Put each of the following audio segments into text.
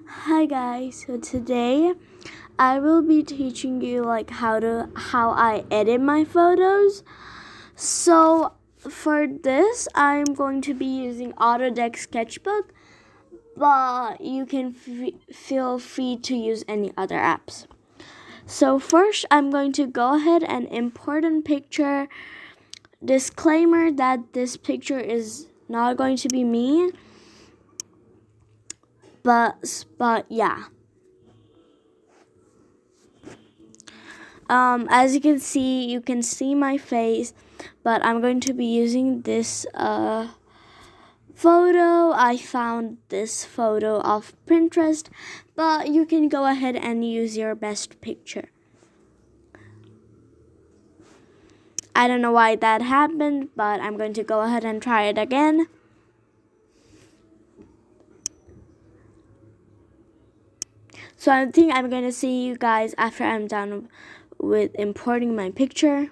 Hi guys, so today I will be teaching you how I edit my photos. So for this I'm going to be using Autodesk Sketchbook, but you can feel free to use any other apps. So first I'm going to go ahead and import a picture. Disclaimer that this picture is not going to be me, but yeah. As you can see my face, but I'm going to be using this photo. I found this photo off Pinterest, but you can go ahead and use your best picture. I don't know why that happened, but I'm going to go ahead and try it again. So I think I'm going to see you guys after I'm done with importing my picture.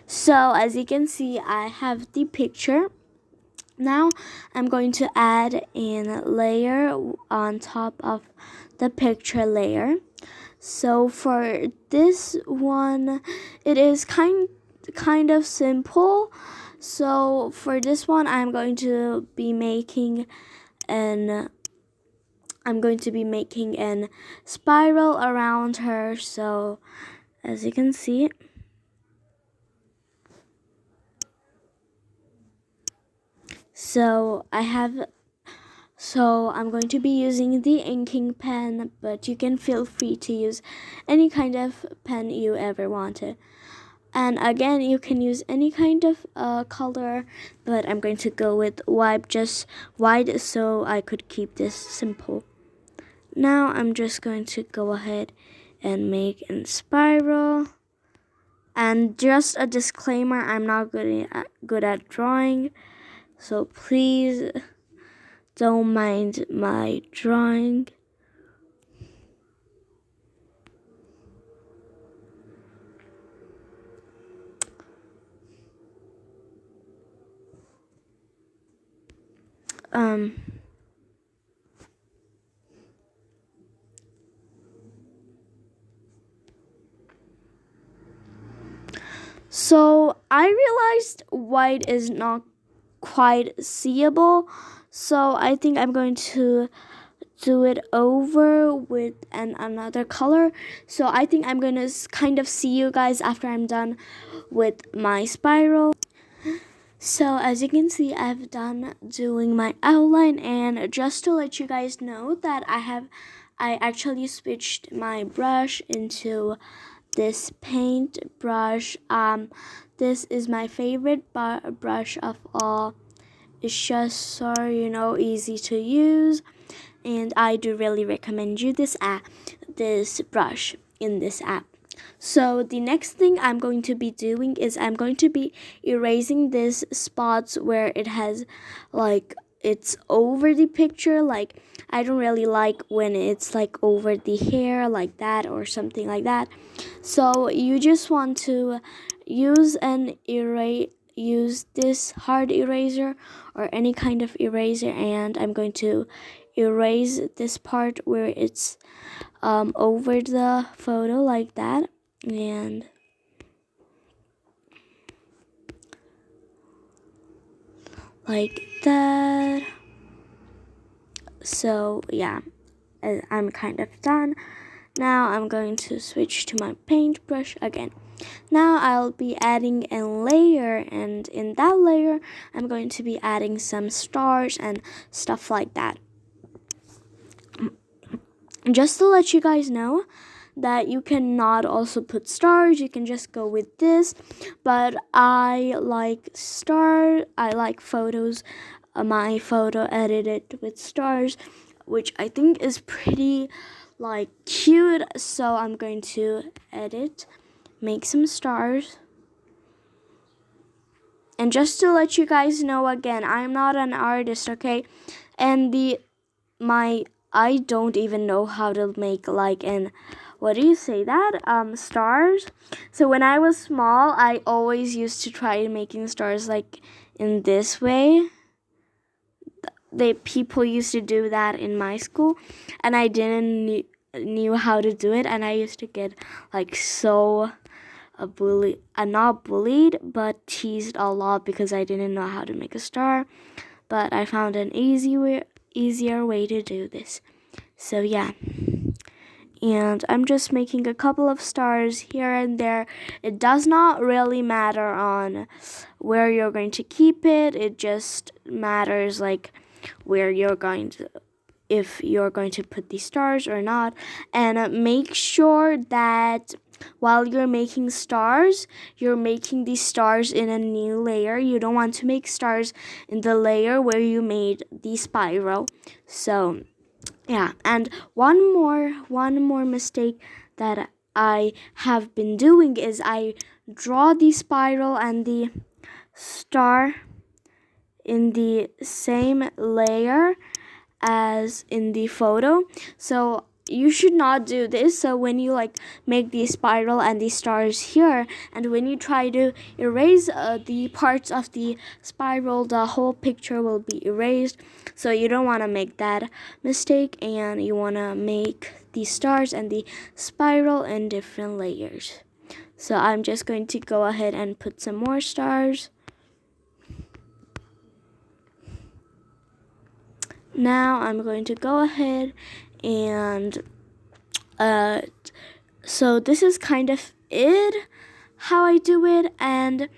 So as you can see, I have the picture. Now I'm going to add in layer on top of the picture layer. So for this one, it is kind of simple. So for this one, I'm going to be making an spiral around her. So as you can see, so I'm going to be using the inking pen, but you can feel free to use any kind of pen you ever wanted. And again, you can use any kind of color, but I'm going to go with just white so I could keep this simple. Now I'm just going to go ahead and make a spiral. And just a disclaimer, I'm not good at drawing, so please don't mind my drawing. So I realized white is not quite seeable, so I think I'm going to do it over with another color. So I think I'm going to kind of see you guys after I'm done with my spiral. So as you can see, I've done doing my outline, and just to let you guys know that I actually switched my brush into this paint brush. This is my favorite brush of all. It's just so easy to use, and I do really recommend you this brush in this app. So the next thing I'm going to be doing is I'm going to be erasing these spots where it has it's over the picture. Like I don't really like when it's over the hair like that or something like that. So you just want to use use this hard eraser or any kind of eraser, and I'm going to erase this part where it's over the photo like that, and like that. So yeah, I'm kind of done. Now I'm going to switch to my paintbrush again. Now I'll be adding a layer, and in that layer I'm going to be adding some stars and stuff like that. Just to let you guys know that you cannot also put stars, you can just go with this, but I like photos, my photo edited with stars, which I think is pretty cute. So I'm going to make some stars. And just to let you guys know again, I'm not an artist, okay? And I don't even know how to make stars. So when I was small, I always used to try making stars in this way. people used to do that in my school, and I didn't knew how to do it, and I used to get like so not bullied, but teased a lot because I didn't know how to make a star. But I found an easier way to do this. So yeah. And I'm just making a couple of stars here and there. It does not really matter on where you're going to keep it. It just matters like where you're going to, if you're going to put these stars or not. And make sure that while you're making stars, you're making these stars in a new layer. You don't want to make stars in the layer where you made the spiral. So yeah, and one more mistake that I have been doing is I draw the spiral and the star in the same layer as in the photo. So you should not do this. So when you like make the spiral and the stars here, and when you try to erase the parts of the spiral, the whole picture will be erased. So you don't want to make that mistake, and you want to make the stars and the spiral in different layers. So I'm just going to go ahead and put some more stars. Now I'm going to go ahead and so this is kind of it, how I do it. And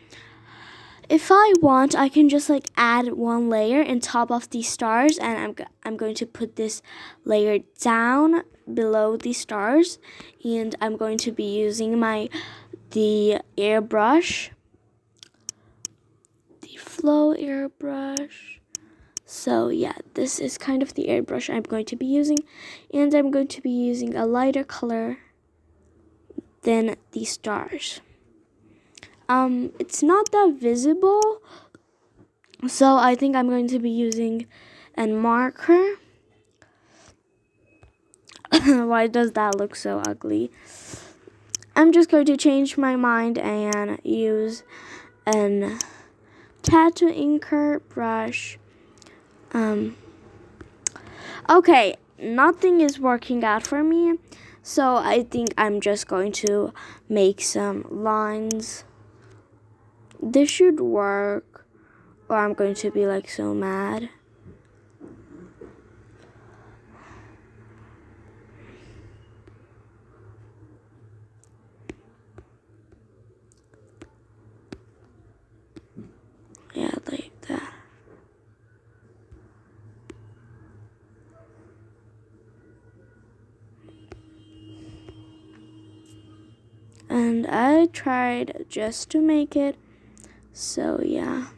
if I want, I can just like add one layer on top of these stars, and I'm going to put this layer down below the stars, and I'm going to be using the airbrush, the flow airbrush. So yeah, this is kind of the airbrush I'm going to be using, and I'm going to be using a lighter color than the stars. It's not that visible, so I think I'm going to be using a marker. Why does that look so ugly? I'm just going to change my mind and use an tattoo inker brush. Okay, nothing is working out for me, so I think I'm just going to make some lines. This should work, or I'm going to be like so mad. Yeah, like that. And I tried just to make it, so yeah.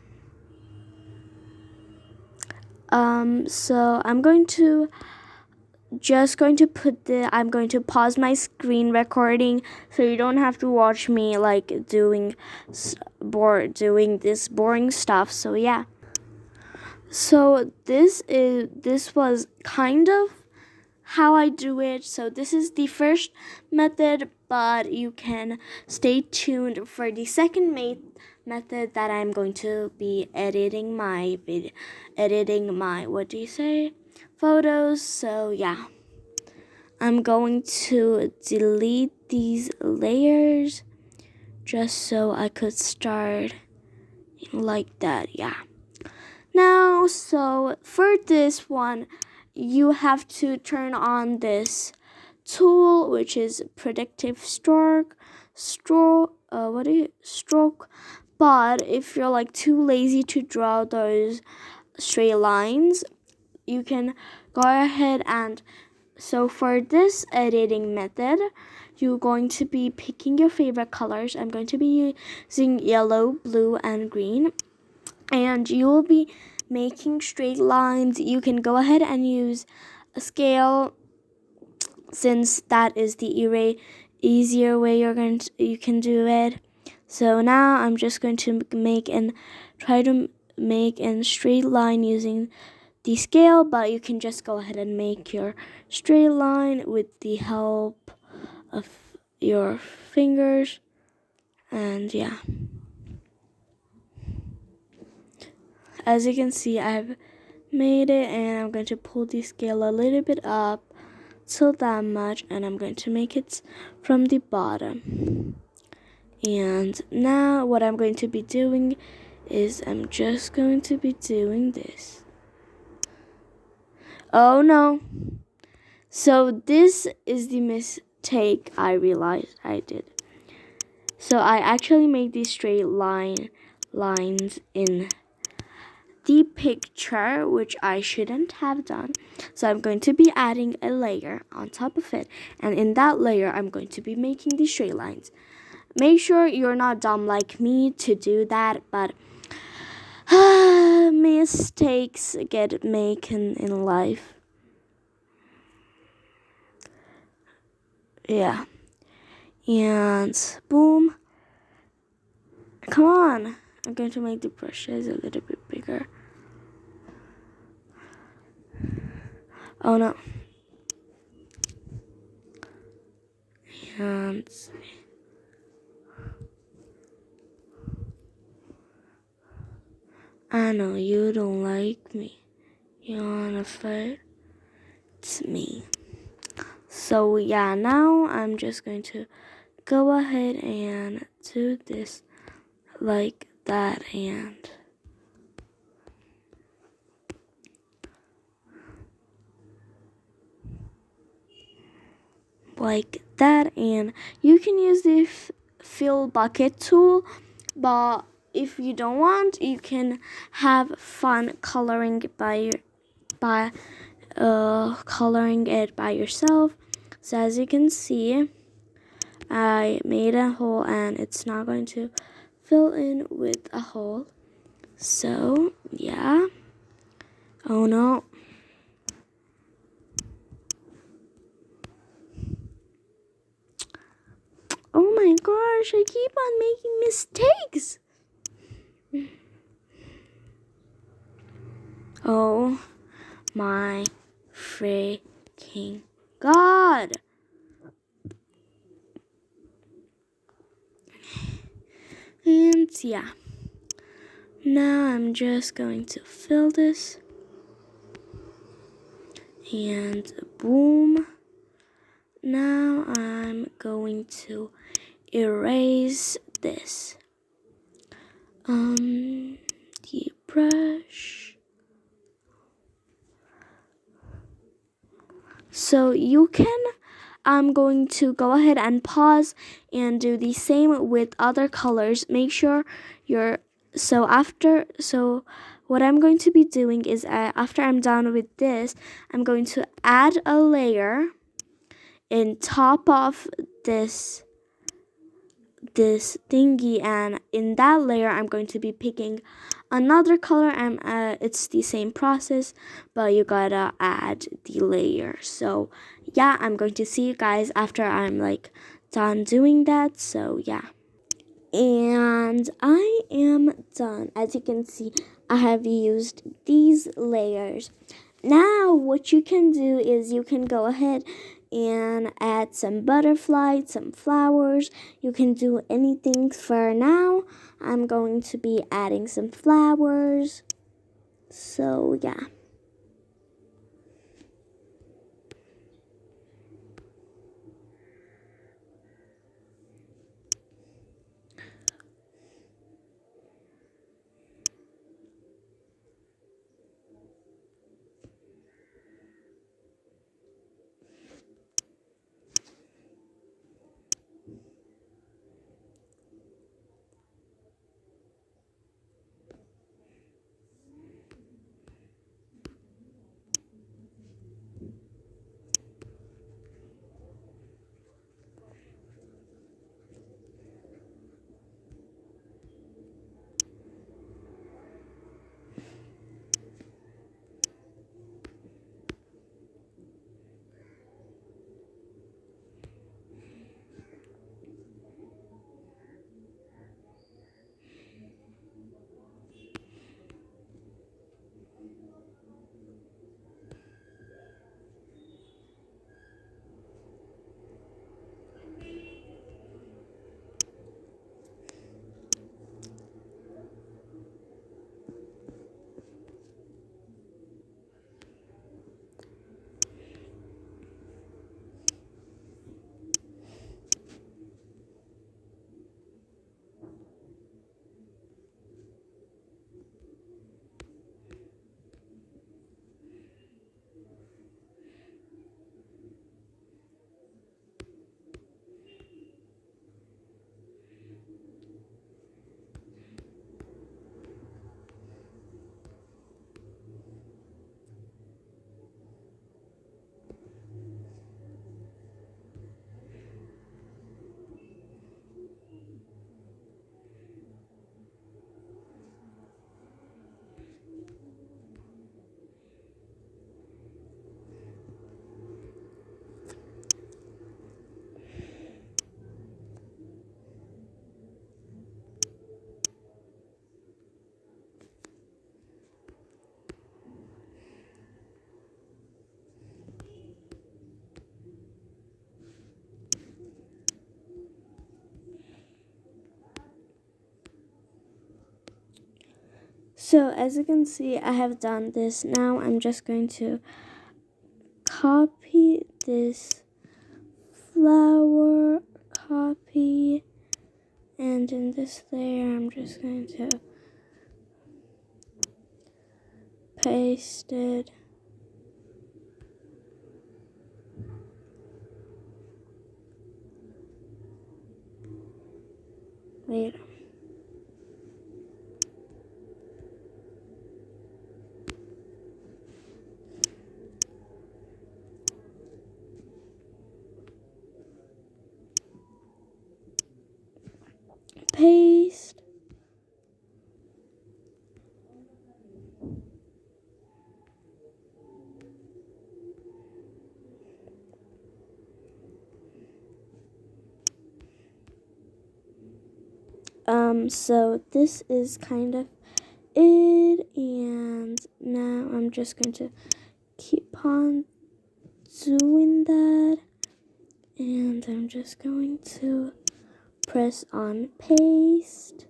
So I'm going to I'm going to pause my screen recording, so you don't have to watch me like doing this boring stuff. So yeah. So this was kind of how I do it. So this is the first method, but you can stay tuned for the second method that I'm going to be editing my photos. So yeah, I'm going to delete these layers just so I could start like that. Yeah. Now, so for this one, you have to turn on this tool, which is predictive stroke. But if you're like too lazy to draw those straight lines, you can go ahead and, so for this editing method, you're going to be picking your favorite colors. I'm going to be using yellow, blue, and green. And you will be making straight lines. You can go ahead and use a scale, since that is the easier way you can do it. So now I'm just going to try to make a straight line using the scale, but you can just go ahead and make your straight line with the help of your fingers. And yeah, as you can see, I've made it, and I'm going to pull the scale a little bit up till that much, and I'm going to make it from the bottom. And now what I'm going to be doing is I'm just going to be doing this. Oh no. So this is the mistake I realized I did. So I actually made these straight lines in the picture, which I shouldn't have done. So I'm going to be adding a layer on top of it, and in that layer I'm going to be making the straight lines. Make sure you're not dumb like me to do that, but mistakes get made in life. Yeah. And boom. Come on. I'm going to make the brushes a little bit bigger. Oh no. And I know you don't like me. You wanna fight? It's me. So yeah, now I'm just going to go ahead and do this like that, and like that. And you can use the fill bucket tool, but if you don't want, you can have fun coloring coloring it by yourself. So as you can see, I made a hole and it's not going to fill in with a hole. So yeah. Oh no. Oh my gosh, I keep on making mistakes. Oh my freaking God. And yeah. Now I'm just going to fill this. And boom. Now I'm going to erase this. The brush. So I'm going to go ahead and pause and do the same with other colors. Make sure so what I'm going to be doing is after I'm done with this, I'm going to add a layer in top of this thingy, and in that layer I'm going to be picking another color, and it's the same process, but you gotta add the layer. So yeah, I'm going to see you guys after I'm like done doing that. So yeah, and I am done. As you can see, I have used these layers. Now what you can do is you can go ahead and add some butterflies, some flowers. You can do anything. For now, I'm going to be adding some flowers. So yeah. So as you can see, I have done this. Now I'm just going to copy this flower, copy, and in this layer I'm just going to paste it. Wait. Paste. So this is kind of it, and now I'm just going to keep on doing that, and I'm just going to press on paste.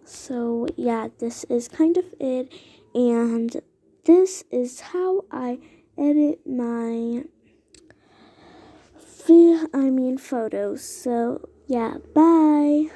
So yeah, this is kind of it, and this is how I edit my photos. So yeah, bye.